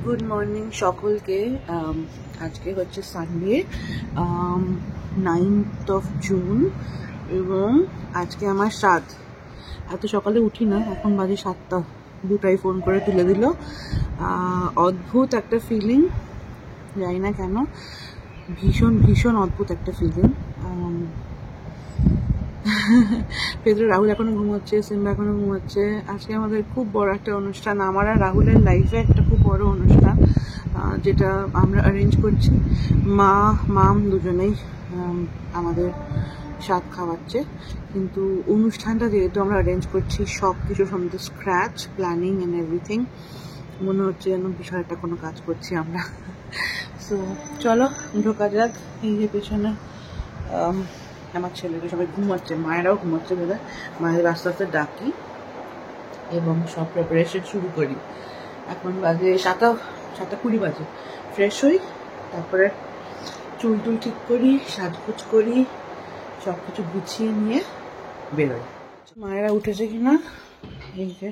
Good morning সকলকে। আজকে হচ্ছে সানডে 9th of June এবং আজকে আমার সাত। এত সকালে উঠি না, এখন বাজে 7টা। দুটাই ফোন করে তুলে দিল। অদ্ভুত একটা ফিলিং, জানি না কেন, ভীষণ ভীষণ অদ্ভুত একটা ফিলিং। পেদ্রো রাহুল এখনো ঘুমোচ্ছে, সিম্বা এখনো ঘুমোচ্ছে। আজকে আমাদের খুব বড় একটা অনুষ্ঠান, আমার আর রাহুলের লাইফে একটা খুব বড় অনুষ্ঠান, যেটা আমরা অ্যারেঞ্জ করছি। মাম দুজনেই আমাদের স্বাদ খাওয়াচ্ছে, কিন্তু অনুষ্ঠানটা যেহেতু আমরা অ্যারেঞ্জ করছি সব কিছু from the scratch, planning and everything, মনে হচ্ছে যেন বিশাল একটা কোনো কাজ করছি আমরা। সো চলো ঢোকা যাক। এই যে পেছনে আমার ছেলেকে সবাই ঘুমাচ্ছে, মায়েরাও ঘুমাচ্ছে বোধহয়। মায়ের আস্তে আস্তে ডাকি এবং সব প্রিপারেশন শুরু করি। এখন বাজে 7:20 বাজে। ফ্রেশ হই, তারপরে চুল ঠিক করি, সাজগোজ করি, সব কিছু গুছিয়ে নিয়ে বেরোই। মায়েরা উঠেছে কিনা, এই যে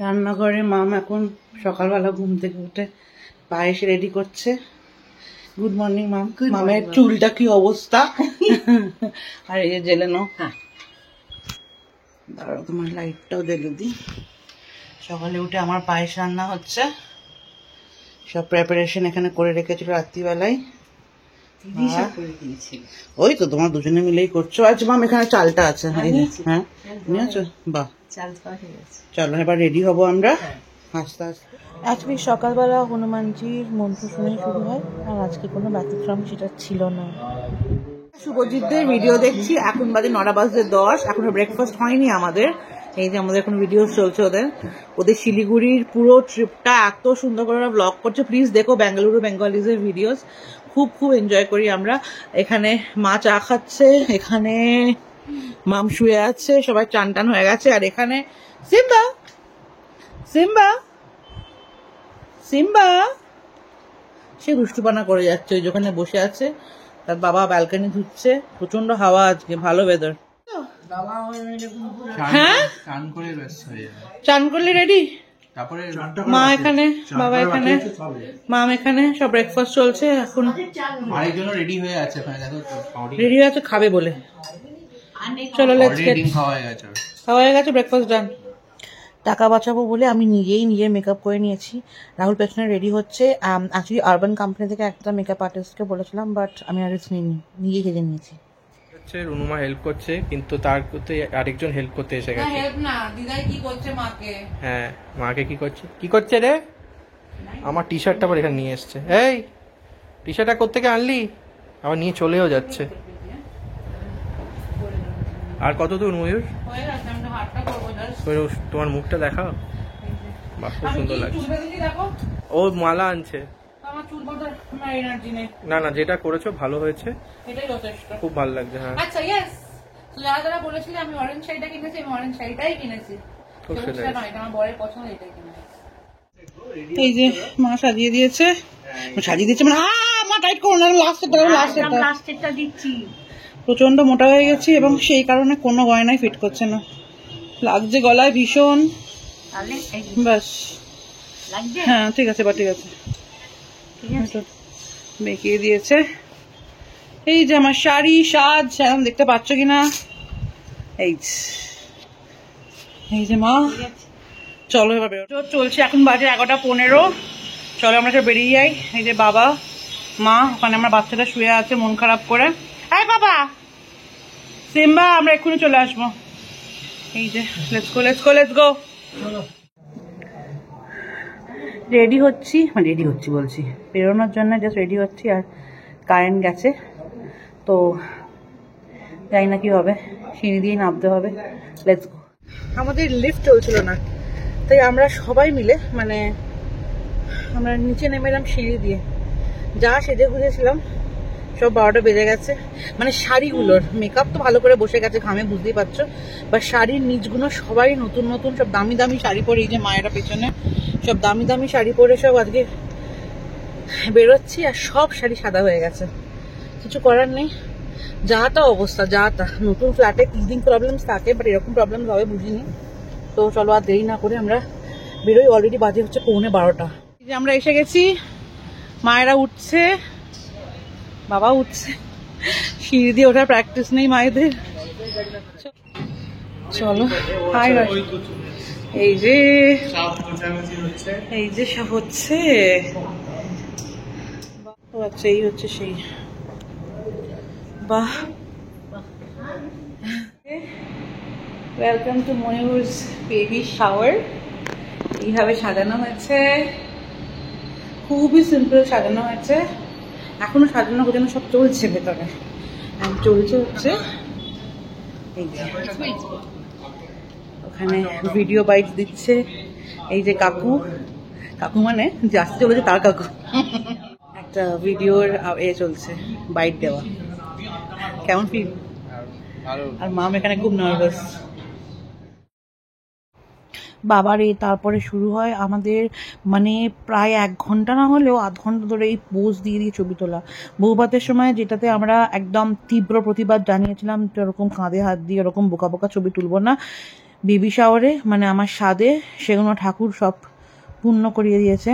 রান্নাঘরে মাম এখন সকালবেলা ঘুম থেকে উঠে পায়েস রেডি করছে। গুড মর্নিং মাম। মামের চুলটা কি অবস্থা! আর এই যে জেলে নাও। দাঁড়াও, তোমার লাইটটাও জ্বেলে দিই। সকালে উঠে আমার পায়েস রান্না হচ্ছে, সব প্রিপারেশন এখানে করে রেখেছিল রাত্রিবেলায়। ওই তো তোমার দুজনে মিলেই করছো। আচ্ছা মাম, এখানে চালটা আছে। হ্যাঁ নিয়েছো? বাহ, চলো এবার রেডি হবো আমরা আস্তে আস্তে। আজকে সকালবেলা হনুমানজির মন্ত্র শুনে শুরু হয়, আর আজকে কোনো ব্যতিক্রম সেটা ছিল না। শুভজিৎদের ভিডিও দেখছি, এখন বাজে 9:10। এখনো ব্রেকফাস্ট হয়নি আমাদের। এই যে আমাদের এখন ভিডিও চলছে ওদের শিলিগুড়ির পুরো ট্রিপটা এত সুন্দর করে ব্লগ করছে। প্লিজ দেখো বেঙ্গালুরু বেঙ্গলিজের ভিডিওস, খুব খুব এনজয় করি আমরা। এখানে মা চা খাচ্ছে, এখানে মাম শুয়ে আছে, সবাই চান টান হয়ে গেছে। আর এখানে সিম্বা সিম্বা সিম্বা সে দুষ্টুপানা করে যাচ্ছে, ওই যেখানে বসে আছে। তার বাবা ব্যালকনি ধুচ্ছে, প্রচন্ড হাওয়া আজকে, ভালো ওয়েদার। হ্যাঁ, চান করলে রেডি। মা এখানে, বাবা এখানে, মাম এখানে, সব ব্রেকফাস্ট চলছে এখন। রেডি হয়ে আছে খাবে বলে। চলো লেটস গেট। খাওয়া হয়ে গেছে, ব্রেকফাস্ট ডান। টাকা বাঁচাবো বলে আমি নিজেই নিজের মেকআপ করে নিয়েছি। রাহুল পেছনে রেডি হচ্ছে। অ্যাকচুয়ালি আরবান কোম্পানি থেকে একটা মেকআপ আর্টিস্টকে বলেছিলাম, বাট আমি আর রিস্ক নিইনি, নিজেই সেজে নিয়েছি। রুনুমা হেল্প করছে, কিন্তু তার করতে আরেকজন হেল্প করতে এসে গেছে। হেল্প না, দিদাই কি করছে মাকে। হ্যাঁ, মাকে কি করছে রে? আমার টি শার্টটা আবার এখানে নিয়ে এসছে। এই টি শার্টটা কোত্থেকে আনলি? আবার নিয়ে চলেও যাচ্ছে। আর কত দূর ময়ূর? তোমার মুখটা দেখাও। বাহ, খুব সুন্দর লাগছে। ও মালা আনছে। না না, যেটা করেছো ভালো হয়েছে, খুব ভালো লাগছে। হ্যাঁ, আচ্ছা ইয়েস, যারা বলেছিলে আমি অরেঞ্জ শাড়িটা কিনেছি, আমি অরেঞ্জ শাড়িটাই কিনেছি। খুব সুন্দর, আমার বরের পছন্দ, এটাই কিনেছি। এই যে মা সাজিয়ে দিয়েছে, মানে মা টাইট করো না, লাস্টেরটা দিচ্ছি। প্রচন্ড মোটা হয়ে গেছি এবং সেই কারণে কোনো গয়নাই ফিট করছে না, লাগছে গলায় ভীষণ। বাস, হ্যাঁ ঠিক আছে, বা ঠিক আছে, বেঁকিয়ে দিয়েছে। এই যে আমার শাড়ি সাজ, এখন দেখতে পাচ্ছ কিনা। এই যে মা, চলো এবার বেরো। চলছে, এখন বাজে 11:15। চলো আমরা সব বেরিয়ে যাই। এই যে বাবা মা, ওখানে আমার বাচ্চাটা শুয়ে আছে মন খারাপ করে। এই বাবা সিম্বা, আমরা এক্ষুনি চলে আসবো। এই যে লেটস গো। রেডি হচ্ছি বলছি, বেরোনোর জন্য জাস্ট রেডি হচ্ছি। আর কারেন্ট গেছে, তো জানি না কি হবে, সিঁড়ি দিয়ে নামতে হবে। Let's go. আমাদের লিফট চলছিল না, তাই আমরা সবাই মিলে, মানে আমরা নিচে নেমে এলাম সিঁড়ি দিয়ে। যা সেজে গুজেছিলাম সব 12টা বেজে গেছে। মানে শাড়িগুলোর মেকআপ তো ভালো করে বসে গেছে, ঘামে বুঝতেই পারছো, বা শাড়ির নিচগুলো সবাই নতুন নতুন, সব দামি দামি শাড়ি পরে। এই যে মায়েরা পেছনে সব দামি দামি শাড়ি পরে সব আজকে বেরোচ্ছি, আর সব শাড়ি সাদা হয়ে গেছে। কিছু করার নেই, যা তা অবস্থা, যা তা। নতুন ফ্ল্যাটে টিজিং প্রবলেমস থাকে, বাট এরকম প্রবলেম হবে বুঝিনি। তো চলো আর দেরি না করে আমরা বেরোই। অলরেডি বাজে হচ্ছে 11:15। যে আমরা এসে গেছি, মায়েরা উঠছে, বাবা উঠছে, সিঁড়ি দিয়ে ওঠার প্র্যাকটিস নেই মায়েদের। চলো হাই, এই যে সব হচ্ছে। আচ্ছা এই হচ্ছে সেই, বাহ। Welcome to Mayur's baby shower. এইভাবে সাজানো হয়েছে, খুবই সিম্পল সাজানো হয়েছে। এখনো সাজানো গোজানো সব চলছে ভেতরে, চলছে হচ্ছে এই যে ওখানে ভিডিও বাইট দিচ্ছে এই যে কাকু মানে যে আসতে চলেছে তার কাকু, একটা ভিডিওর চলছে বাইট দেওয়া। কেমন ফিল? আর মাম এখানে খুব নার্ভাস। বাবারে তারপরে শুরু হয় আমাদের মানে প্রায় 1 ঘন্টা না হলেও আধ ঘন্টা ধরে এই পোজ দিয়ে ছবি তোলা। বউভাতের সময় যেটাতে আমরা একদম তীব্র প্রতিবাদ জানিয়েছিলাম এরকম কাঁধে হাত দিয়ে এরকম বোকা বোকা ছবি তুলবো না, বেবি শাওয়ারে মানে আমার স্বাদে সেগুলো ঠাকুর সব পূর্ণ করিয়ে দিয়েছে।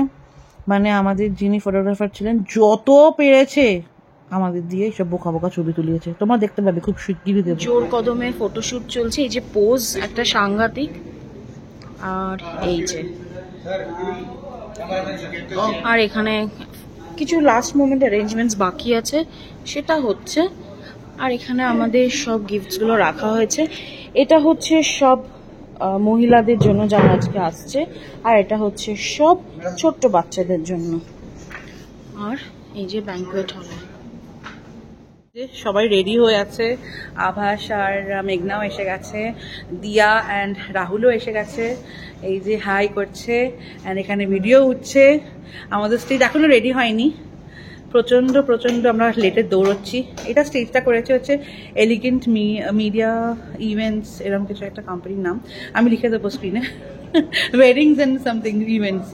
মানে আমাদের যিনি ফটোগ্রাফার ছিলেন যত পেরেছে আমাদের দিয়ে সব বোকা বোকা ছবি তুলিয়েছে। তোমরা দেখতে পাবে খুব শিগগিরই দেবো। জোর কদমে ফটোশুট চলছে, এই যে পোজ একটা সাংঘাতিক। আর এই যে আর এখানে কিছু লাস্ট মোমেন্ট অ্যারেঞ্জমেন্টস বাকি আছে, সেটা হচ্ছে। আর এখানে আমাদের সব গিফটসগুলো রাখা হয়েছে। এটা হচ্ছে সব মহিলাদের জন্য যারা আজকে আসছে, আর এটা হচ্ছে সব ছোট্ট বাচ্চাদের জন্য। আর এই যে ব্যাঙ্কোয়েট হল, সবাই রেডি হয়ে আছে। আভাস আর মেঘনাও এসে গেছে, দিয়া অ্যান্ড রাহুলও এসে গেছে। এই যে হাই করছে, অ্যান্ড এখানে ভিডিও উঠছে। আমাদের স্টেজ এখনো রেডি হয়নি, প্রচন্ড আমরা লেটে দৌড়চ্ছি। এটা স্টেজটা করেছে হচ্ছে এলিগেন্ট মিডিয়া ইভেন্টস, এরকম কিছু একটা কোম্পানির নাম, আমি লিখে দেবো স্ক্রিনে, ওয়েডিংস অ্যান্ড সামথিং ইভেন্টস।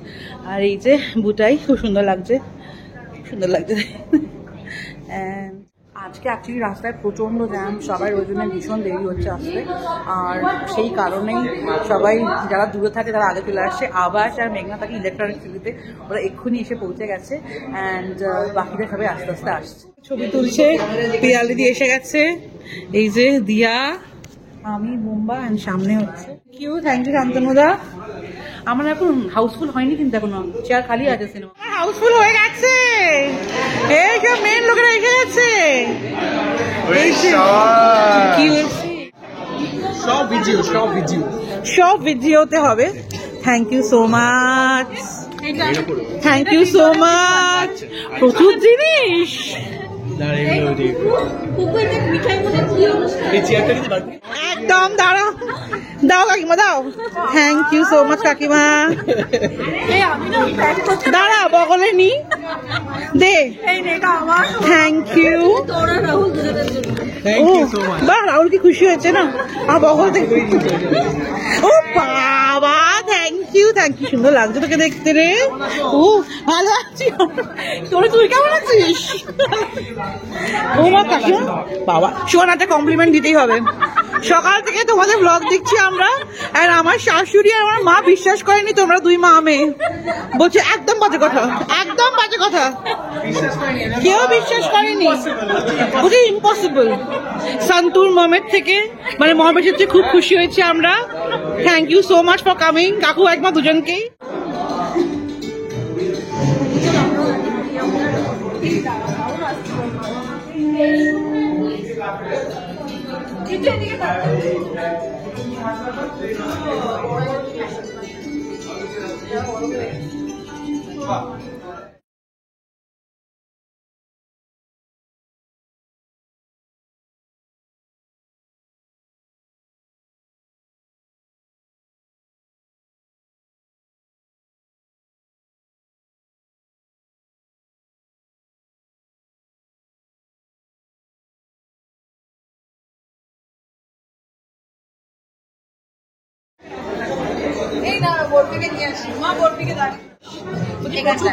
আর এই যে বুটাই খুব সুন্দর লাগছে। অ্যান্ড আজকে অ্যাকচুয়ালি রাস্তায় প্রচণ্ড জ্যাম, সবাই ওই জন্য ভীষণ দেরি হচ্ছে আসতে। আর সেই কারণেই সবাই যারা দূরে থাকে তারা আগে চলে আসছে। আবাস আর মেঘনা থাকে ইলেকট্রনিক সিটিতে, ওরা এক্ষুনি এসে পৌঁছে গেছে। অ্যান্ড বাকিরা সবাই আস্তে আস্তে আসছে, ছবি তুলছে। পিয়ালি দিয়ে এসে গেছে, এই যে দিয়া, আমি, বোম্বা, অ্যান্ড সামনে হচ্ছে থ্যাংক ইউ শান্তনুদা। আমার এখন হাউসফুল হয়নি কিন্তু এখনো, চেয়ার খালি আছে। সিনেমা হাউসফুল হয়ে গেছে, এই যে মেন লোকেরা এসে গেছে। কি হয়েছে? সব ভিডিওতে হবে। থ্যাংক ইউ সো মাচ, প্রচুর জিনিস। একদম দাও কাকিমা, দাও। থ্যাংক ইউ সো মাচ কাকিমা। দাঁড়া বগলে নি দে। Thank you. বাহ, রাহুল কি খুশি হয়েছে না? বগল দে। ও বাবা, থ্যাংক ইউ। সুন্দর লাগছে তোকে দেখতে রে। ও ভালো আছি। তুই কেমন আছিস? ও মা কাকিমা, বাবা শোন, একটা কমপ্লিমেন্ট দিতেই হবে। সকাল থেকে তোমাদের ব্লগ দেখছি আমরা, আর আমার শাশুড়ি আর আমার মা বিশ্বাস করেনি তোমরা দুই মা মেয়ে। বলছে একদম বাজে কথা, কেউ বিশ্বাস করেনি। বলছে ইম্পসিবল। সন্তুর মমের থেকে মানে মহাবেশের চেয়ে খুব খুশি হয়েছি আমরা। Thank you so much for coming কাকু একমা দুজনকেই।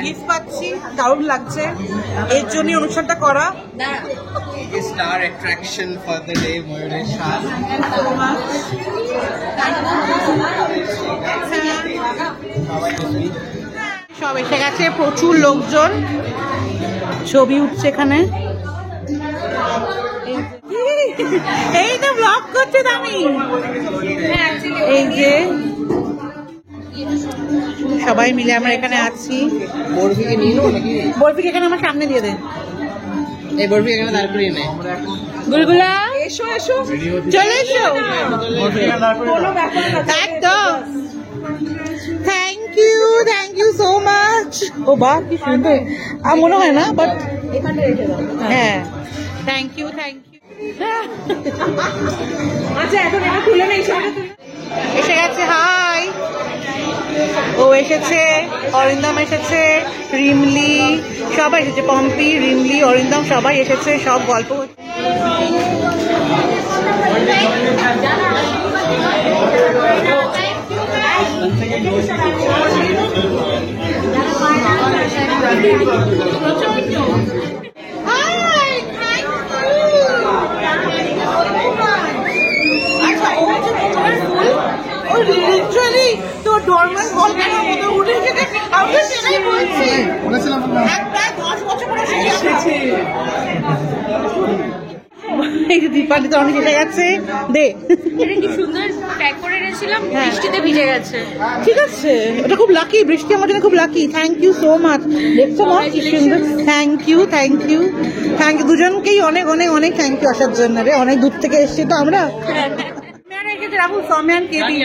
গিফট পাচ্ছি, দারুণ লাগছে। এর জন্য অনুষ্ঠানটা করা। Star attraction for the day, Mayuresh Shah. সব এসে গেছে, প্রচুর লোকজন, ছবি উঠছে এখানে। এই তো ব্লগ করছে আমি, এই যে সবাই মিলে আমরা এখানে আছি। বরফিকে নিয়ে নেবো নাকি? বরফিকে এখানে আমার সামনে দিয়ে দে। এই বরফি এখানে দাঁড় করিয়ে নে। বুলবুলা এসো এসো, চলে এসো। একদম, থ্যাংক ইউ সো মাচ। ও বাহ কি সুন্দর, আর মনে হয় না, বাট হ্যাঁ থ্যাংক ইউ। আচ্ছা এখন এটা তুলে নেই, এসে গেছে, হাই। ও এসেছে, অরিন্দম এসেছে, রিমলি সবাই এসেছে, পম্পি, রিমলি, অরিন্দম সবাই এসেছে, সব গল্প হচ্ছে। তো ডরম্যান ভলকানোর মতো উঠে এসেছে, আমি তো সেটাই বলছি। প্রায় 10 বছর পরে এসেছে। এই যে দীপালি তো অনেক এসে গেছে, দে। এটা কি সুন্দর প্যাক করে রেখেছিলাম, বৃষ্টিতে ভিজে গেছে। ঠিক আছে, ওটা খুব লাকি, বৃষ্টি আমার জন্য খুব lucky. Thank you so much. দেখছো মা কি সুন্দর, থ্যাংক ইউ দুজনকেই অনেক অনেক অনেক থ্যাংক ইউ আসার জন্য রে, অনেক দূর থেকে এসেছি তো আমরা। রাহুল সৌম্যান কেবি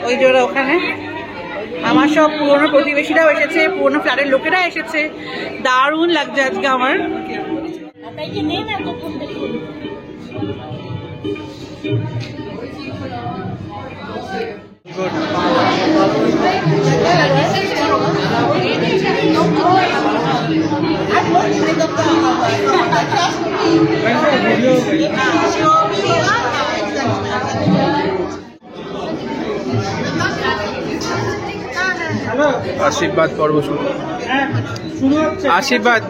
ওই যে ওরা ওখানে, আমার সব পুরোনো প্রতিবেশীরাও এসেছে, পুরোনো ফ্ল্যাটের লোকেরা এসেছে, দারুণ লাগছে আজকে আমার। আশীর্বাদ পর্ব শুরু, আশীর্বাদ।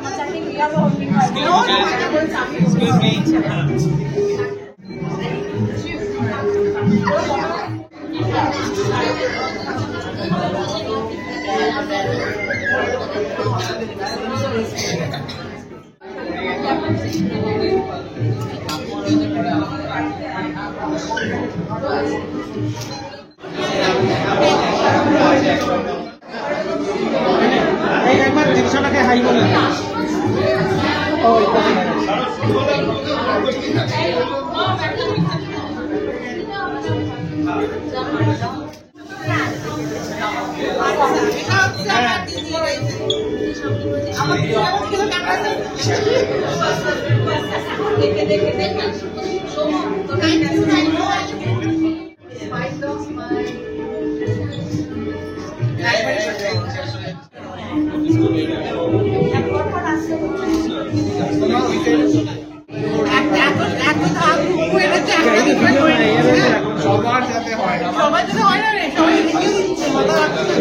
সবার সাথে হয় না, সবাই যদি হয় না রে, সবাই রিভিউ দিচ্ছে, মজা লাগছে।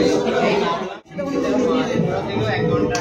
1 ঘন্টা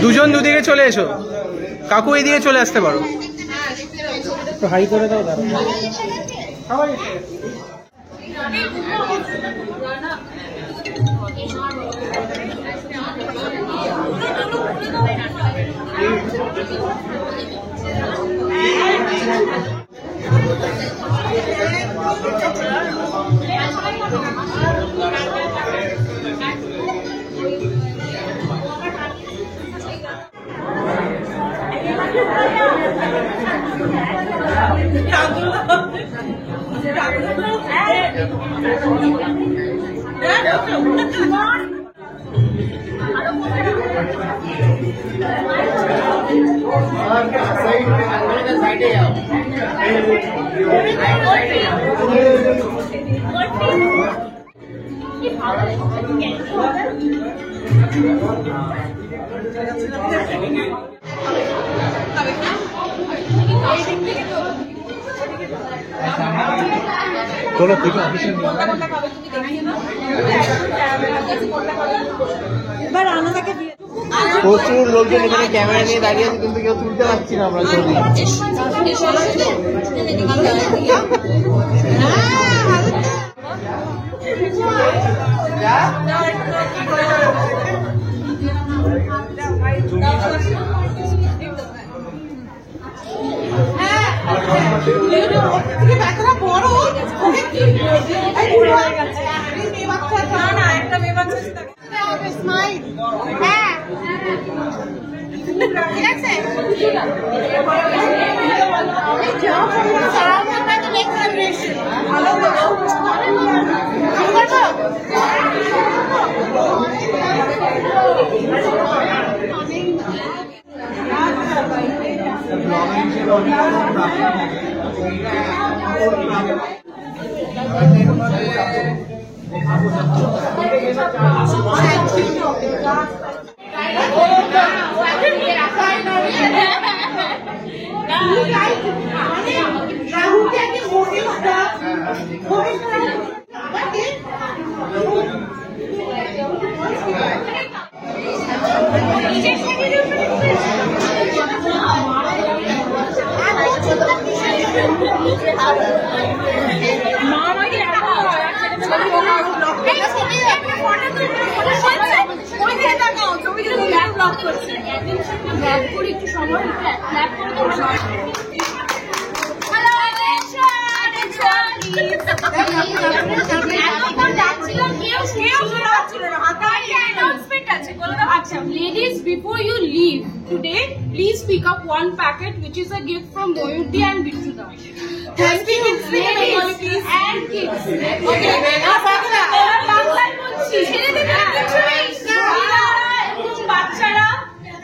দুজন দুদিকে চলে এসো, কাকু এদিকে চলে আসতে পারো। হাই করে দাও, দাঁড়াও। প্রচুর লোকজন এখানে ক্যামেরা নিয়ে দাঁড়িয়ে আছে, কিন্তু কেউ তুলতে পারছি না আমরা ছবি। Ladies, before you leave today, please pick up one packet, which is a gift from Moyuti and Bitruda. Thank you, ladies and kids. Okay. বাচ্চারা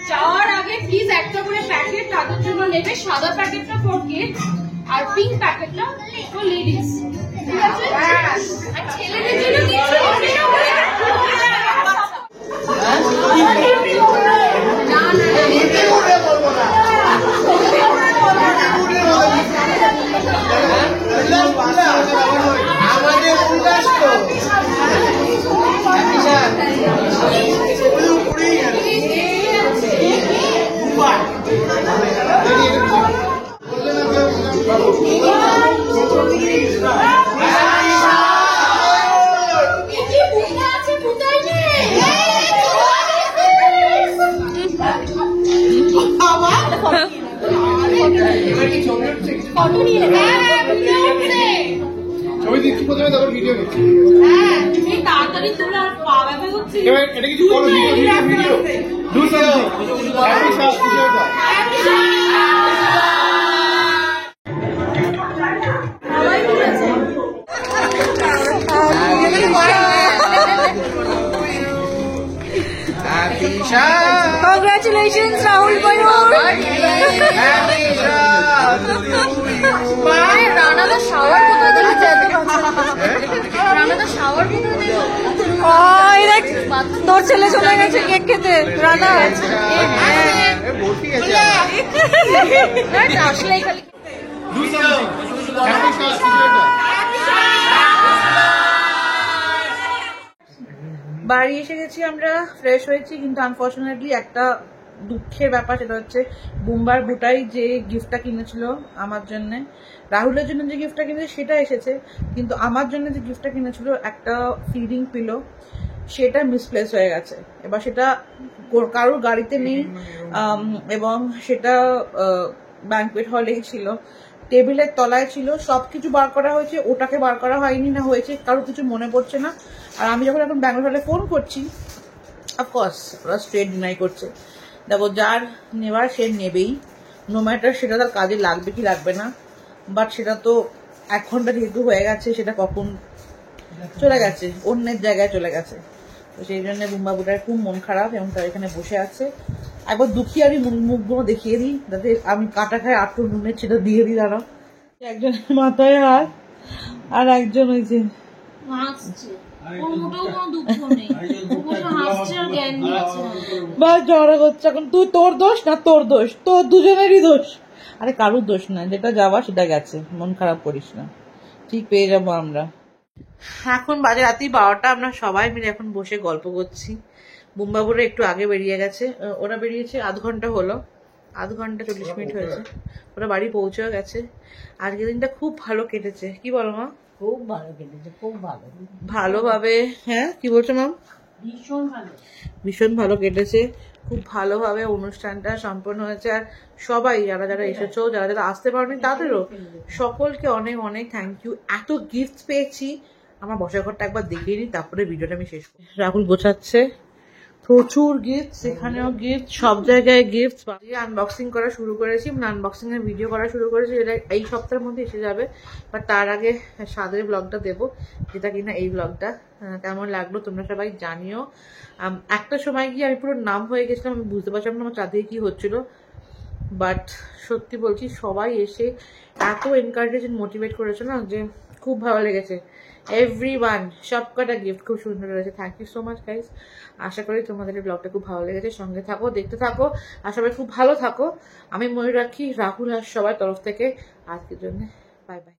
যাওয়ার আগে প্লিজ একটা করে প্যাকেট তাদের জন্য নেবে। সাদা প্যাকেটটা ফর কিডস আর পিঙ্ক প্যাকেটটা ফর লেডিস। ঠিক আছে? আর ছেলেদের জন্য কিছু ছবি দিচ্ছি প্রথমে, তারপর ভিডিও নিচ্ছি। তাড়াতাড়ি তোমরা পা ব্যথা হচ্ছে। এবার এটা কিছু বলো, video Congratulations, Rahul Bayu. Rana the shower কোথায় দিলে যেতে Rana the shower কোথায় দিলে ওই দেখ তোর ছেলে চলে গেছে কেক খেতে রানা আসলেই খালি বাড়ি এসে গেছি আমরা, ফ্রেশ হয়েছি, কিন্তু আনফর্চুনেটলি একটা দুঃখের ব্যাপার, সেটা হচ্ছে বুম্বার বুটাই যে গিফটটা কিনেছিল আমার জন্য, রাহুলের জন্য যে গিফটটা কিনেছে সেটা এসেছে, কিন্তু আমার জন্য যে গিফটটা কিনেছিল একটা ফিডিং পিলো, সেটা মিসপ্লেস হয়ে গেছে। এবার সেটা কারোর গাড়িতে নেই, এবং সেটা ব্যাঙ্কুয়েট হলেই ছিল, টেবিলের তলায় ছিল, সবকিছু বার করা হয়েছে, ওটাকে বার করা হয়নি না হয়েছে কারোর কিছু মনে পড়ছে না। আর আমি যখন এখন ব্যাঙ্কুয়েট হলে ফোন করছি, অফকোর্স ওরা স্ট্রেট ডিনাই করছে। দেখো, যার নেওয়ার সে নেবেই, নো ম্যাটার সেটা তার কাজে লাগবে কি লাগবে না, বাট সেটা তো 1 ঘন্টা যেহেতু হয়ে গেছে, সেটা কখন চলে গেছে, অন্যের জায়গায় চলে গেছে। তো সেই জন্য বুম্বাবুটার খুব মন খারাপ এবং তার এখানে বসে আছে। একবার দুঃখী আমি মুখগুলো দেখিয়ে দিই, যাতে আমি কাটা খাই আটটু নুনের সেটা দিয়ে দিই। দাঁড়াও, একজনের মাথায় হাত আর একজন ওই যে বা ঝগড়া করছে। এখন তুই তোর দোষ না তোর দোষ, তোর দুজনেরই দোষ। আরে কারুর দোষ না, যেটা যাওয়া সেটা গেছে, মন খারাপ করিস না, ঠিক পেয়ে যাবো আমরা। এখন বাজে রাত্রি 12টা, আমরা সবাই মিলে এখন বসে গল্প করছি। বুম্বাবুরা একটু আগে বেরিয়ে গেছে, ওরা বেরিয়েছে আধ ঘন্টা হলো, আধ ঘন্টা 40 মিনিট হয়েছে, ওরা বাড়ি পৌঁছেও গেছে। আজকের দিনটা খুব ভালো কেটেছে, কি বলো মা? খুব ভালো কেটেছে, খুব ভালো, ভালোভাবে। হ্যাঁ কি বলছো ম্যাম? ভীষণ ভালো, ভীষণ ভালো কেটেছে, খুব ভালোভাবে অনুষ্ঠানটা সম্পন্ন হয়েছে। আর সবাই যারা যারা এসেছো, যারা যারা আসতে পারোনি, তাদেরও সকলকে অনেক অনেক থ্যাংক ইউ। এত গিফট পেয়েছি, আমার বসার ঘরটা একবার দেখিয়ে নিই, তারপরে ভিডিওটা আমি শেষ করি। রাহুল গোছাচ্ছে, প্রচুর গিফট, সেখানেও গিফট, সব জায়গায় গিফট। আনবক্সিং করা শুরু করেছি, আনবক্সিং এর ভিডিও করা শুরু করেছি, যেটা এই সপ্তাহের মধ্যে এসে যাবে। বাট তার আগে স্বাদের ব্লগটা দেবো, যেটা কিনা এই ব্লগটা। কেমন লাগলো তোমরা সবাই জানিও। একটা সময় গিয়ে আমি পুরো নাম হয়ে গেছিলাম, আমি বুঝতে পারছিলাম না আমার চাঁদিকে কি হচ্ছিল। বাট সত্যি বলছি, সবাই এসে এত এনকারেজ মোটিভেট করেছে না, যে খুব ভালো লেগেছে। এভরিওয়ান, সব কটা গিফট খুব সুন্দর রয়েছে। Thank you so much guys. আশা করি তোমাদের এই ব্লগটা খুব ভালো লেগেছে। সঙ্গে থাকো, দেখতে থাকো, আর সবাই খুব ভালো থাকো। আমি মনে রাখি রাহুল আর সবার তরফ থেকে আজকের জন্য বাই বাই।